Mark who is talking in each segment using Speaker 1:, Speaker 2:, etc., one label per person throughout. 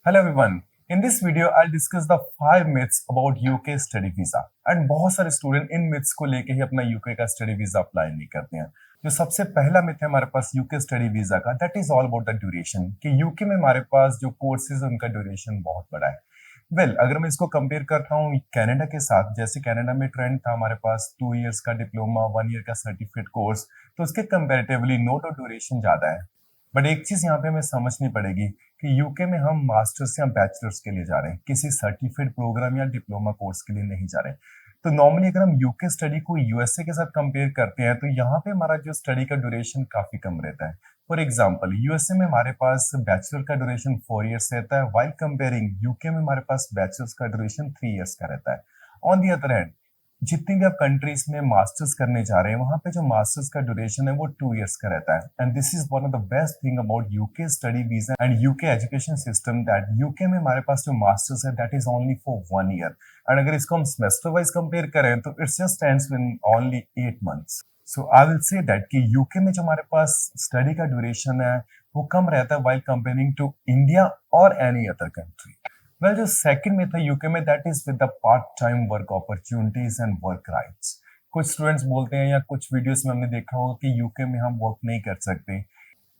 Speaker 1: Hello everyone. In this video, I'll discuss the 5 myths about UK study visa. And बहुत सारे student in myths को लेके ही अपना UK का स्टडी वीजा अप्लाई नहीं करते हैं। जो सबसे पहला मिथ है हमारे पास यूके स्टडी वीजा का, that is all about the duration, कि यूके में हमारे पास जो कोर्सेज है उनका ड्यूरेशन बहुत बड़ा है। अगर मैं इसको कंपेयर करता हूँ कनाडा के साथ, जैसे कनाडा में ट्रेंड था हमारे पास 2 इयर्स का डिप्लोमा, 1 ईयर का सर्टिफिकेट कोर्स, तो उसके कंपेरेटिवली नोट और ड्यूरेशन ज्यादा है। बट एक चीज यहाँ पे हमें समझनी पड़ेगी कि यूके में हम मास्टर्स या बैचलर्स के लिए जा रहे हैं, किसी सर्टिफिकेट प्रोग्राम या डिप्लोमा कोर्स के लिए नहीं जा रहे हैं। तो नॉर्मली अगर हम यूके स्टडी को यूएसए के साथ कंपेयर करते हैं तो यहाँ पे हमारा जो स्टडी का ड्यूरेशन काफी कम रहता है। फॉर एग्जाम्पल, यूएसए में हमारे पास बैचलर का ड्यूरेशन 4 इयर्स रहता है, वाइल कंपेयरिंग यूके में हमारे पास बैचलर्स का ड्यूरेशन 3 इयर्स का रहता है। ऑन दी अदर हैंड, जितनी भी आप कंट्रीज में मास्टर्स करने जा रहे हैं वहां पे जो मास्टर्स का ड्यूरेशन है वो 2 इयर्स का रहता है। And this is one of the best thing about UK study visa and UK education system, that UK में हमारे पास जो मास्टर्स है that is only for 1 year. And अगर इसको हम सेमेस्टर वाइज कंपेयर करें तो it's just ends in only 8 months. So I will say that कि यूके में जो हमारे पास स्टडी का ड्यूरेशन है वो कम रहता है वाइल कंपेयरिंग टू इंडिया और एनी अदर कंट्री। जो सेकंड में था यूके में, that is with the part time work opportunities and work rights. कुछ स्टूडेंट्स बोलते हैं या कुछ वीडियोस में हमने देखा होगा कि यूके में हम वर्क नहीं कर सकते।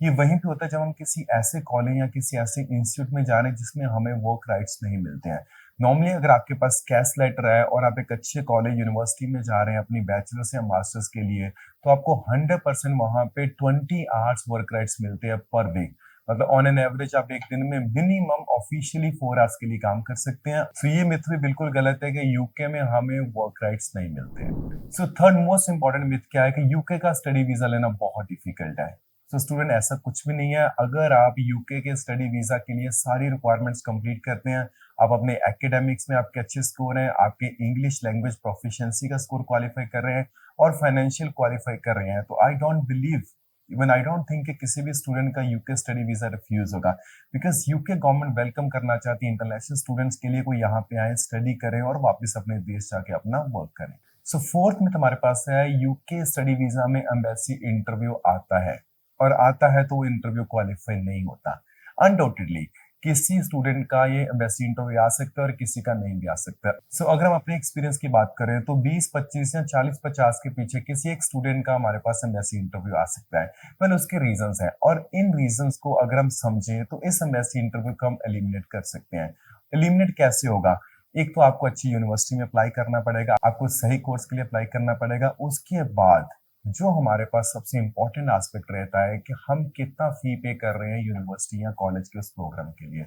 Speaker 1: ये वहीं पे होता है जब हम किसी ऐसे कॉलेज या किसी ऐसे इंस्टीट्यूट में जा रहे हैं जिसमें हमें वर्क राइट्स नहीं मिलते हैं। नॉर्मली अगर आपके पास कैश लेटर है और आप एक अच्छे कॉलेज यूनिवर्सिटी में जा रहे हैं अपनी बैचलर्स या मास्टर्स के लिए, तो आपको 100% वहां पे 20 आवर्स वर्क राइट्स मिलते हैं पर वीक। मतलब ऑन एन एवरेज आप एक दिन में मिनिमम ऑफिशियली 4 आवर्स के लिए काम कर सकते हैं। सो ये मिथ भी बिल्कुल गलत है कि यूके में हमें वर्क राइट्स नहीं मिलते हैं। So third most important myth क्या है कि यूके का स्टडी वीजा लेना बहुत डिफिकल्ट है। तो स्टूडेंट, ऐसा कुछ भी नहीं है। अगर आप यूके के स्टडी वीजा के लिए सारी रिक्वायरमेंट्स कंप्लीट करते हैं, आप अपने एकेडमिक्स में आपके अच्छे स्कोर हैं, आपके इंग्लिश लैंग्वेज प्रोफिशिएंसी का स्कोर क्वालिफाई कर रहे हैं और फाइनेंशियल क्वालिफाई कर रहे हैं, तो I don't believe, even I don't think कि किसी भी स्टूडेंट का यूके स्टडी वीजा रिफ्यूज होगा। बिकॉज यूके गवर्नमेंट वेलकम करना चाहती है इंटरनेशनल स्टूडेंट्स के लिए, कोई यहाँ पे आए, स्टडी करें और वापस अपने देश जाके अपना वर्क करें। सो फोर्थ में हमारे पास है यूके स्टडी वीजा में एम्बेसी इंटरव्यू आता है, और आता है तो वो इंटरव्यू क्वालिफाई नहीं होता। अनडाउटेडली किसी स्टूडेंट का ये एम्बेसी इंटरव्यू आ सकता है और किसी का नहीं भी आ सकता। सो अगर हम अपने एक्सपीरियंस की बात करें तो 20-25 या 40-50 के पीछे किसी एक स्टूडेंट का हमारे पास एम्बेसी इंटरव्यू आ सकता है। उसके रीजंस हैं, और इन रीजंस को अगर हम समझें तो इस एम्बेसी इंटरव्यू को हम एलिमिनेट कर सकते हैं। एलिमिनेट कैसे होगा? एक तो आपको अच्छी यूनिवर्सिटी में अप्लाई करना पड़ेगा, आपको सही कोर्स के लिए अप्लाई करना पड़ेगा। उसके बाद जो हमारे पास सबसे इंपॉर्टेंट एस्पेक्ट रहता है कि हम कितना फी पे कर रहे हैं यूनिवर्सिटी या कॉलेज के उस प्रोग्राम के लिए।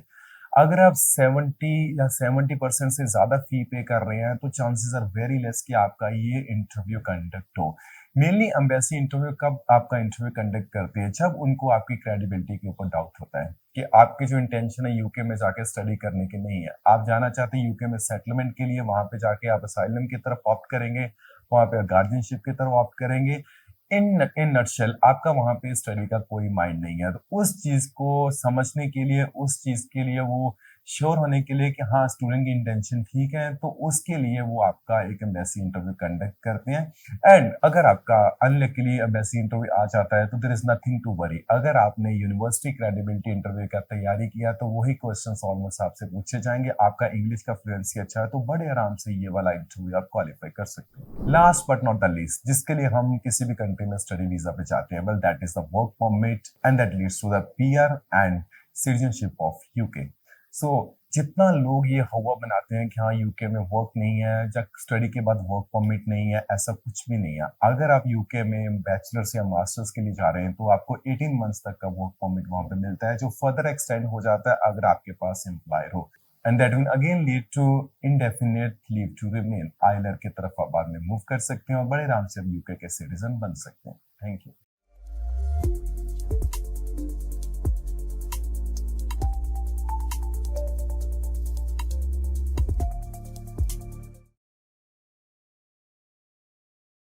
Speaker 1: अगर आप 70% से ज्यादा फी पे कर रहे हैं तो चांसेस आर वेरी लेस कि आपका ये इंटरव्यू कंडक्ट हो। मेनली एम्बेसी इंटरव्यू कब आपका इंटरव्यू कंडक्ट करते हैं? जब उनको आपकी क्रेडिबिलिटी के ऊपर डाउट होता है कि आपकी जो इंटेंशन है यूके में जाके स्टडी करने की नहीं है, आप जाना चाहते हैं यूके में सेटलमेंट के लिए, वहां पे जाके आप असाइलम की तरफ ऑप्ट करेंगे, वहां पे गार्जियनशिप की तरफ ऑप्ट करेंगे। इन नटशेल आपका वहां पे स्टडी का कोई माइंड नहीं है। तो उस चीज को समझने के लिए, उस चीज के लिए वो श्योर होने के लिए कि हाँ स्टूडेंट की इंटेंशन ठीक है, तो उसके लिए वो आपका एक एम्बेसी इंटरव्यू कंडक्ट करते हैं। एंड अगर आपका अनलकीली एम्बेसी इंटरव्यू आ जाता है तो there is nothing to worry. अगर आपने यूनिवर्सिटी क्रेडिबिलिटी इंटरव्यू का तैयारी किया तो वही क्वेश्चंस ऑलमोस्ट आपसे पूछे जाएंगे। आपका इंग्लिश का फ्लुएंसी अच्छा है तो बड़े आराम से ये वाला इंटरव्यू आप क्वालिफाई कर सकते हो। Last but not the least, जिसके लिए हम किसी भी कंट्री में स्टडी वीजा पे जाते हैं, well that is the work permit, and that leads to the PR and citizenship of UK. So जितना लोग ये हवा बनाते हैं कि हाँ यूके में वर्क नहीं है, जब स्टडी के बाद वर्क परमिट नहीं है, ऐसा कुछ भी नहीं है। अगर आप यूके में बैचलर्स या मास्टर्स के लिए जा रहे हैं तो आपको 18 मंथ्स तक का वर्क परमिट वहां पे मिलता है, जो फर्दर एक्सटेंड हो जाता है अगर आपके पास एम्प्लॉयर हो। And that will again lead to indefinite leave to remain. ILR की तरफ आप बाद में मूव कर सकते हैं और बड़े आराम से यूके के सिटीजन बन सकते हैं। Thank you.